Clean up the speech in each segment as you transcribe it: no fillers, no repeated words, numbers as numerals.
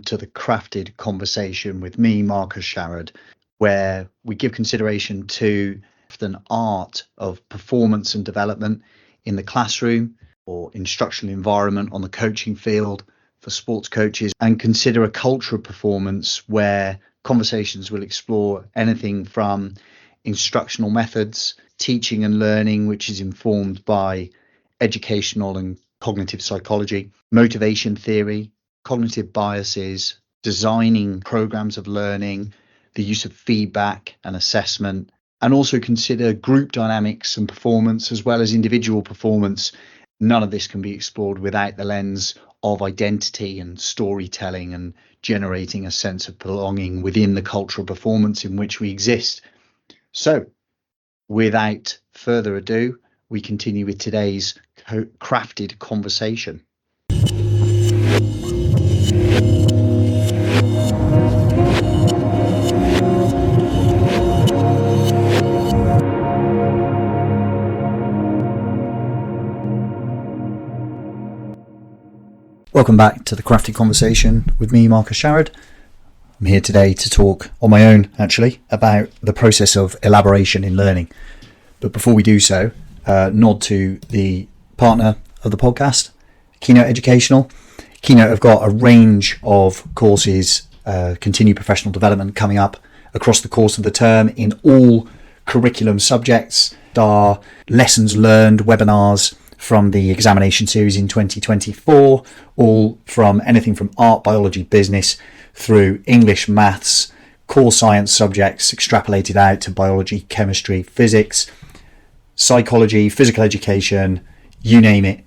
welcome to the Crafted Conversation with me, Marcus Sharrod, where we give consideration to the art of performance and development in the classroom or instructional environment on the coaching field for sports coaches, and consider a culture of performance where conversations will explore anything from instructional methods, teaching and learning, which is informed by educational and cognitive psychology, motivation theory, cognitive biases, designing programs of learning, the use of feedback and assessment, and also consider group dynamics and performance as well as individual performance. None of this can be explored without the lens of identity and storytelling and generating a sense of belonging within the cultural performance in which we exist. So, without further ado, we continue with today's crafted conversation. Welcome back to the Crafted Conversation with me, Marcus Sharrod. I'm here today to talk on my own, actually, about the process of elaboration in learning. But before we do so, nod to the partner of the podcast, Keynote Educational. Keynote have got a range of courses, continued professional development coming up across the course of the term in all curriculum subjects. There are lessons learned, webinars from the examination series in 2024, all from anything from art, biology, business, through English, maths, core science subjects extrapolated out to biology, chemistry, physics, psychology, physical education, you name it,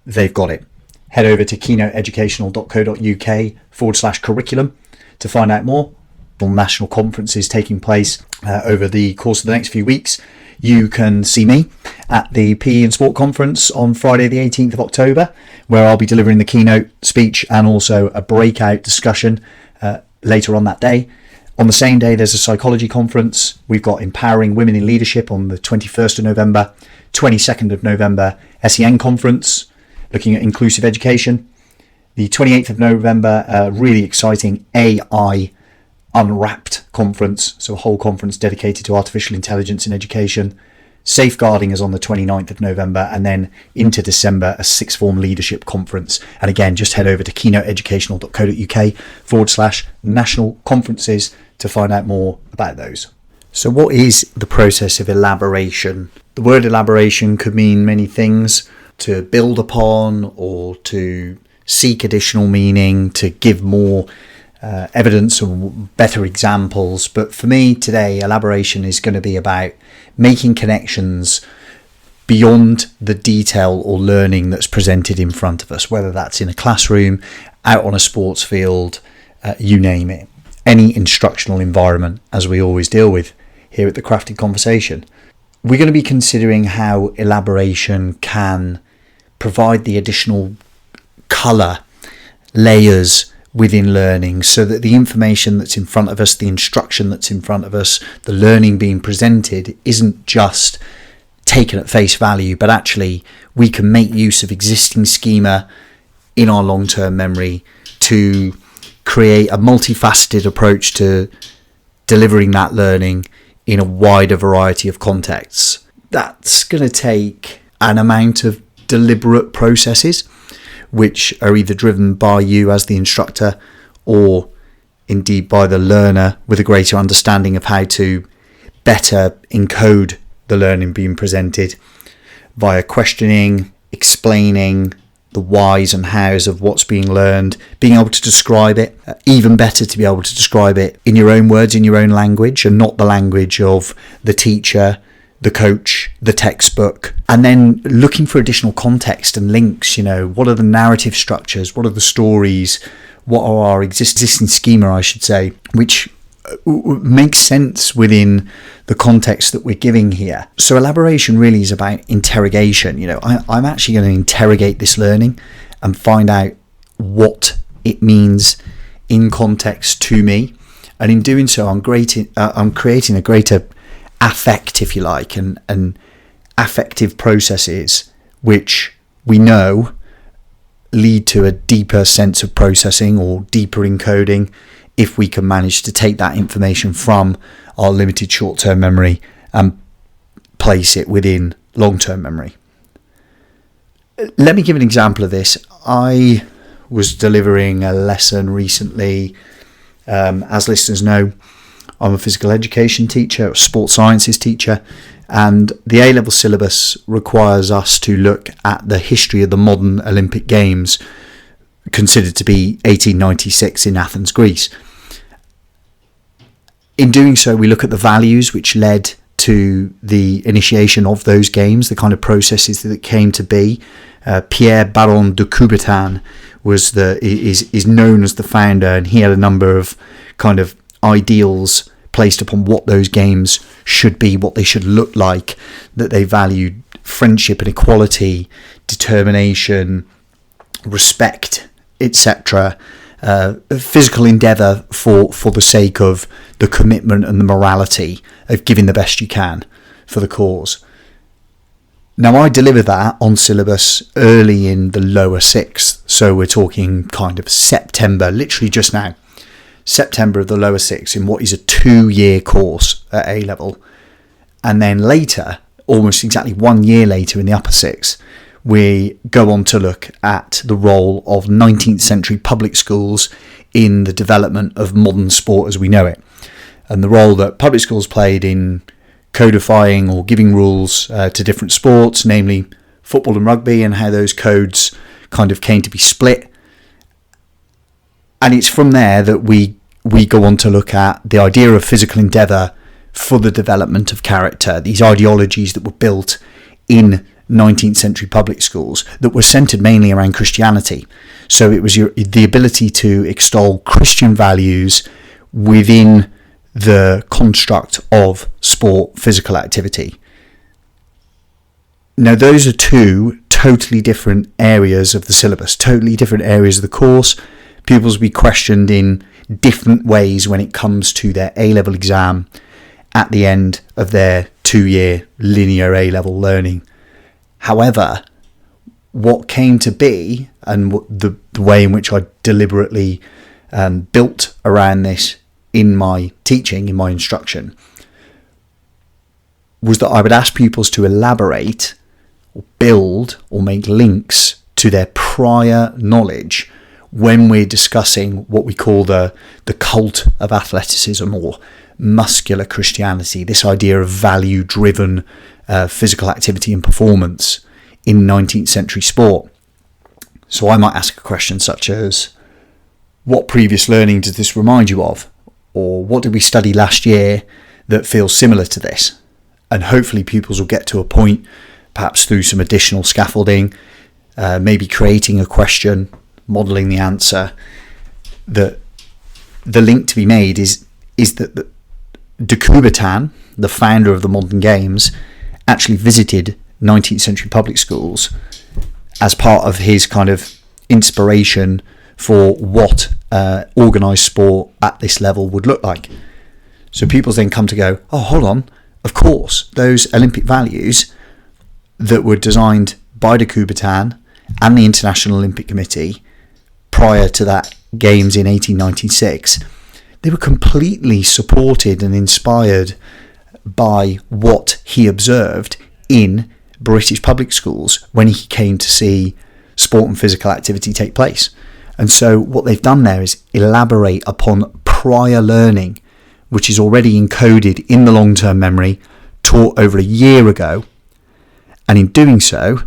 they've got it. Head over to keynoteeducational.co.uk/curriculum to find out more. National conferences taking place over the course of the next few weeks. You can see me at the PE and Sport Conference on Friday the 18th of October, where I'll be delivering the keynote speech and also a breakout discussion later on that day. On the same day, there's a psychology conference. We've got Empowering Women in Leadership on the 21st of November, 22nd of November, SEN conference, looking at inclusive education. The 28th of November, a really exciting AI Unwrapped conference, so a whole conference dedicated to artificial intelligence in education. Safeguarding is on the 29th of November, and then into December, a sixth form leadership conference. And again, just head over to keynoteeducational.co.uk/national conferences to find out more about those. So what is the process of elaboration? The word elaboration could mean many things: to build upon, or to seek additional meaning, to give more evidence or better examples. But for me today, elaboration is going to be about making connections beyond the detail or learning that's presented in front of us, whether that's in a classroom, out on a sports field, you name it. Any instructional environment, as we always deal with here at the Crafted Conversation. We're going to be considering how elaboration can provide the additional colour, layers within learning, so that the information that's in front of us, the instruction that's in front of us, the learning being presented isn't just taken at face value, but actually we can make use of existing schema in our long-term memory to create a multifaceted approach to delivering that learning in a wider variety of contexts. That's going to take an amount of deliberate processes, which are either driven by you as the instructor or indeed by the learner with a greater understanding of how to better encode the learning being presented via questioning, explaining the whys and hows of what's being learned, being able to describe it, even better to be able to describe it in your own words, in your own language, and not the language of the teacher, the coach, the textbook, and then looking for additional context and links. What are the narrative structures? What are the stories? What are our existing schema, I should say, which makes sense within the context that we're giving here. So elaboration really is about interrogation. I'm actually going to interrogate this learning and find out what it means in context to me. And in doing so, I'm creating a greater affect, if you like, and affective processes which we know lead to a deeper sense of processing or deeper encoding if we can manage to take that information from our limited short-term memory and place it within long-term memory. Let me give an example of this. I was delivering a lesson recently. As listeners know, I'm a physical education teacher, a sports sciences teacher, and the A-level syllabus requires us to look at the history of the modern Olympic Games, considered to be 1896 in Athens, Greece. In doing so, we look at the values which led to the initiation of those games, the kind of processes that came to be. Pierre Baron de Coubertin is known as the founder, and he had a number of kind of ideals placed upon what those games should be, what they should look like, that they valued friendship and equality, determination, respect, etc., physical endeavour for the sake of the commitment and the morality of giving the best you can for the cause. Now, I deliver that on syllabus early in the lower sixth, so we're talking kind of September, literally just now, September of the lower sixth, in what is a 2-year course at A level. And then later, almost exactly 1 year later in the upper sixth, we go on to look at the role of 19th century public schools in the development of modern sport as we know it, and the role that public schools played in codifying or giving rules to different sports, namely football and rugby, and how those codes kind of came to be split. And it's from there that we go on to look at the idea of physical endeavour for the development of character, these ideologies that were built in 19th century public schools that were centred mainly around Christianity. So it was the ability to extol Christian values within the construct of sport, physical activity. Now, those are two totally different areas of the syllabus, totally different areas of the course. Pupils will be questioned in different ways when it comes to their A-level exam at the end of their 2-year linear A-level learning. However, what came to be, and the way in which I deliberately built around this in my teaching, in my instruction, was that I would ask pupils to elaborate or build or make links to their prior knowledge when we're discussing what we call the cult of athleticism or muscular Christianity, this idea of value-driven physical activity and performance in 19th century sport. So I might ask a question such as, what previous learning does this remind you of? Or what did we study last year that feels similar to this? And hopefully pupils will get to a point, perhaps through some additional scaffolding, maybe creating a question, modelling the answer, that the link to be made is that de Coubertin, the founder of the modern games, actually visited 19th century public schools as part of his kind of inspiration for what organised sport at this level would look like. So pupils then come to go, oh, hold on, of course, those Olympic values that were designed by de Coubertin and the International Olympic Committee prior to that Games in 1896, they were completely supported and inspired by what he observed in British public schools when he came to see sport and physical activity take place. And so what they've done there is elaborate upon prior learning, which is already encoded in the long-term memory, taught over a year ago. And in doing so,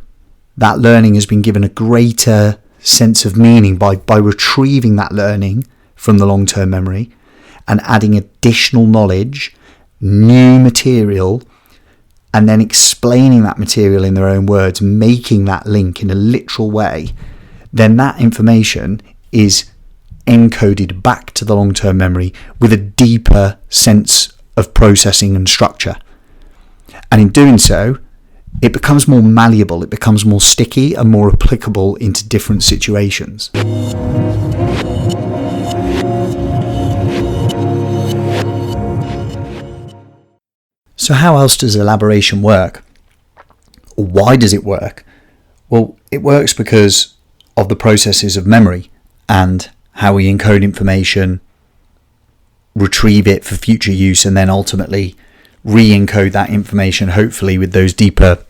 that learning has been given a greater sense of meaning by retrieving that learning from the long-term memory and adding additional knowledge, new material, and then explaining that material in their own words, making that link in a literal way. Then that information is encoded back to the long-term memory with a deeper sense of processing and structure. And in doing so, it becomes more malleable, it becomes more sticky and more applicable into different situations. So how else does elaboration work? Or why does it work? Well, it works because of the processes of memory and how we encode information, retrieve it for future use, and then ultimately re-encode that information, hopefully with those deeper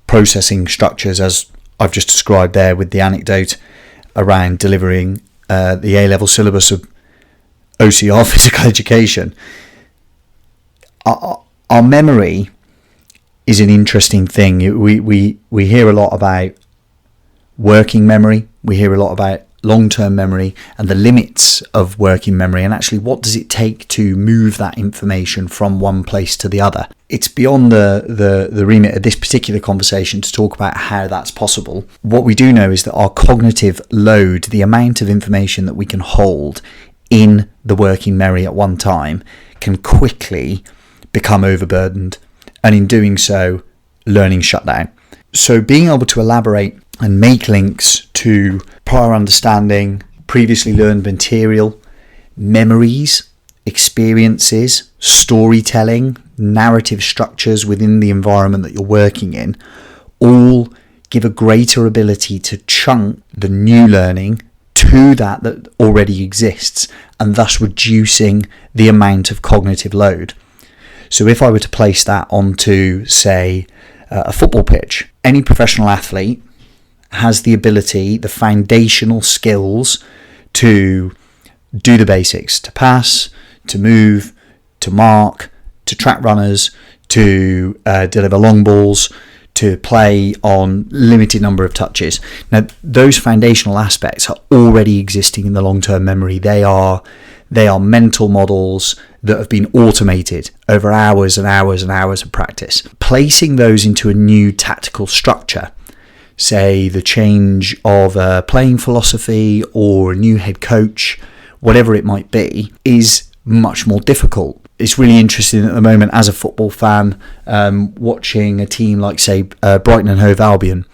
processing structures, as I've just described there with the anecdote around delivering the A-level syllabus of OCR physical education. Our memory is an interesting thing. We hear a lot about working memory. We hear a lot about long-term memory and the limits of working memory, and actually what does it take to move that information from one place to the other. It's beyond the remit of this particular conversation to talk about how that's possible. What we do know is that our cognitive load, the amount of information that we can hold in the working memory at one time, can quickly become overburdened, and in doing so, learning shut down. So being able to elaborate and make links to prior understanding, previously learned material, memories, experiences, storytelling, narrative structures within the environment that you're working in, all give a greater ability to chunk the new learning to that already exists, and thus reducing the amount of cognitive load. So if I were to place that onto, say, a football pitch, any professional athlete has the ability, the foundational skills to do the basics, to pass, to move, to mark, to track runners, to deliver long balls, to play on limited number of touches. Now, those foundational aspects are already existing in the long-term memory. They are mental models that have been automated over hours and hours and hours of practice. Placing those into a new tactical structure, say the change of a playing philosophy or a new head coach, whatever it might be, is much more difficult. It's really interesting at the moment as a football fan, watching a team like, say, Brighton and Hove Albion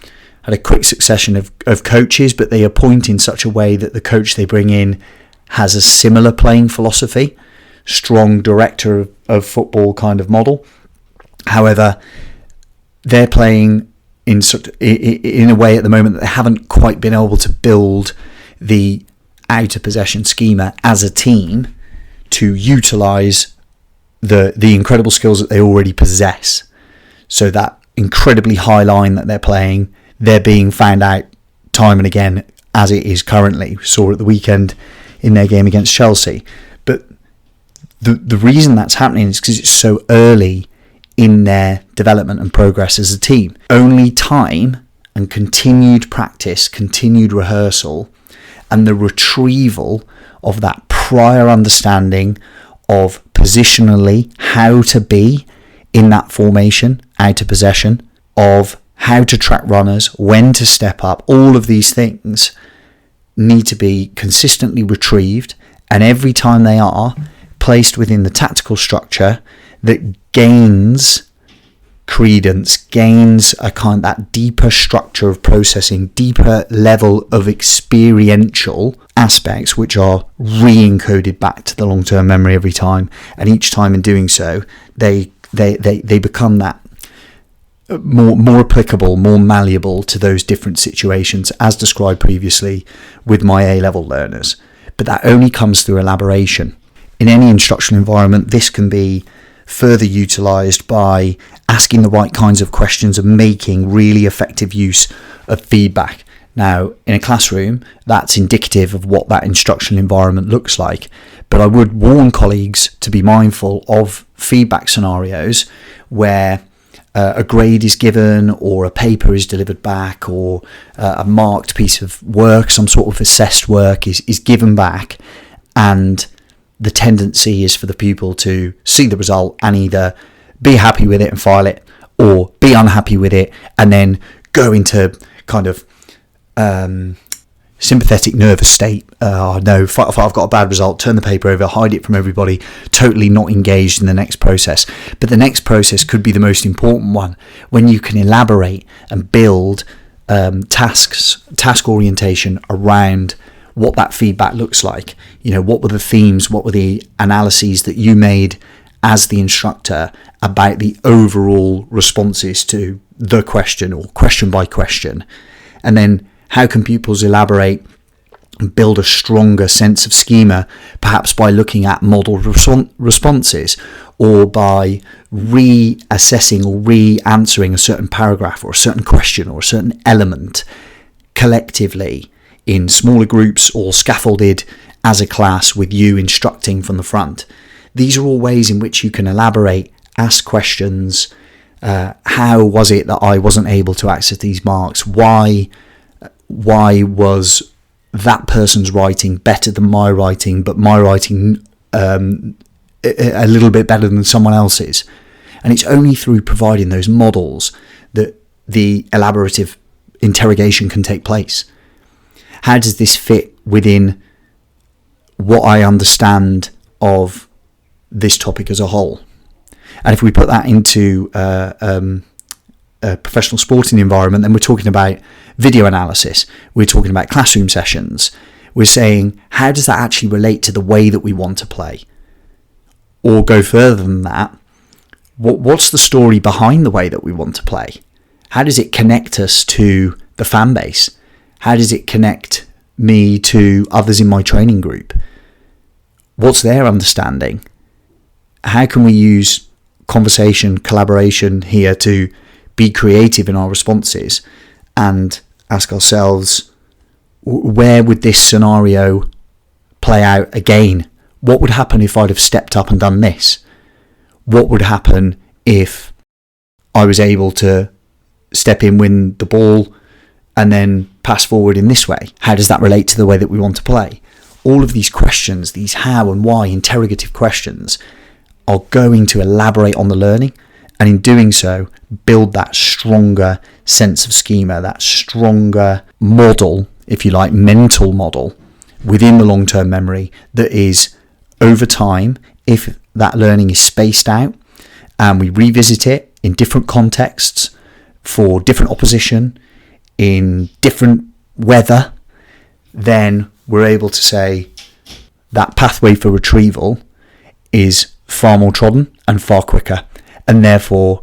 had a quick succession of coaches, but they appoint in such a way that the coach they bring in has a similar playing philosophy, strong director of football kind of model. However, they're playing in a way at the moment that they haven't quite been able to build the out of possession schema as a team to utilise the incredible skills that they already possess. So that incredibly high line that they're playing, they're being found out time and again as it is currently. We saw at the weekend in their game against Chelsea. But the reason that's happening is because it's so early in their development and progress as a team. Only time and continued practice, continued rehearsal, and the retrieval of that prior understanding of positionally how to be in that formation, out of possession, of how to track runners, when to step up, all of these things need to be consistently retrieved, and every time they are placed within the tactical structure that gains credence, gains that deeper structure of processing, deeper level of experiential aspects, which are re-encoded back to the long-term memory every time, and each time in doing so they become that more applicable, more malleable to those different situations, as described previously with my A-level learners. But that only comes through elaboration. In any instructional environment, this can be further utilised by asking the right kinds of questions and making really effective use of feedback. Now, in a classroom, that's indicative of what that instructional environment looks like. But I would warn colleagues to be mindful of feedback scenarios where a grade is given, or a paper is delivered back, or a marked piece of work, some sort of assessed work is given back, and the tendency is for the pupil to see the result and either be happy with it and file it, or be unhappy with it and then go into kind of sympathetic nervous state. No, if I've got a bad result, turn the paper over, hide it from everybody, totally not engaged in the next process. But the next process could be the most important one, when you can elaborate and build task orientation around what that feedback looks like. You know, what were the themes, what were the analyses that you made as the instructor about the overall responses to the question or question by question, and then How can pupils elaborate and build a stronger sense of schema, perhaps by looking at model responses, or by reassessing or re-answering a certain paragraph or a certain question or a certain element collectively in smaller groups or scaffolded as a class with you instructing from the front. These are all ways in which you can elaborate, ask questions. How was it that I wasn't able to access these marks? Why was that person's writing better than my writing, but my writing a little bit better than someone else's? And it's only through providing those models that the elaborative interrogation can take place. How does this fit within what I understand of this topic as a whole? And if we put that into a professional sporting environment, then we're talking about video analysis. We're talking about classroom sessions. We're saying, how does that actually relate to the way that we want to play? Or go further than that, what's the story behind the way that we want to play? How does it connect us to the fan base? How does it connect me to others in my training group? What's their understanding? How can we use conversation, collaboration here to be creative in our responses and ask ourselves, where would this scenario play out again? What would happen if I'd have stepped up and done this? What would happen if I was able to step in, win the ball, and then pass forward in this way? How does that relate to the way that we want to play? All of these questions, these how and why interrogative questions, are going to elaborate on the learning, and in doing so, build that stronger sense of schema, that stronger model, if you like, mental model within the long-term memory that is, over time, if that learning is spaced out and we revisit it in different contexts, for different opposition, in different weather, then we're able to say that pathway for retrieval is far more trodden and far quicker, and therefore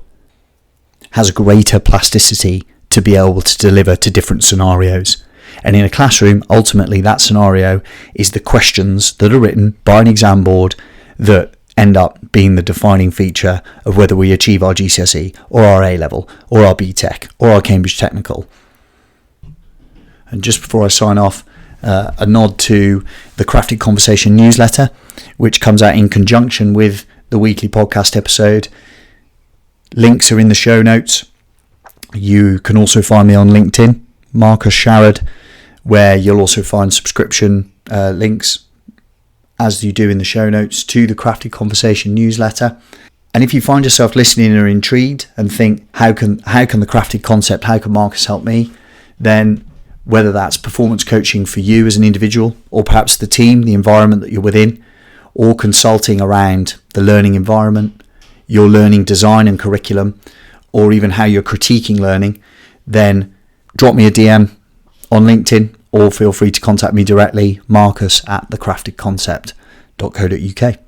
has greater plasticity to be able to deliver to different scenarios. And in a classroom, ultimately that scenario is the questions that are written by an exam board that end up being the defining feature of whether we achieve our GCSE or our A-level or our BTEC or our Cambridge Technical. And just before I sign off, a nod to the Crafted Conversation newsletter, which comes out in conjunction with the weekly podcast episode. Links are in the show notes. You can also find me on LinkedIn, Marcus Sharrod, where you'll also find subscription links, as you do in the show notes, to the Crafted Conversation newsletter. And if you find yourself listening and are intrigued and think, how can the crafted concept, how can Marcus help me? Then whether that's performance coaching for you as an individual, or perhaps the team, the environment that you're within, or consulting around the learning environment, your learning design and curriculum, or even how you're critiquing learning, then drop me a DM on LinkedIn, or feel free to contact me directly, marcus@thecraftedconcept.co.uk.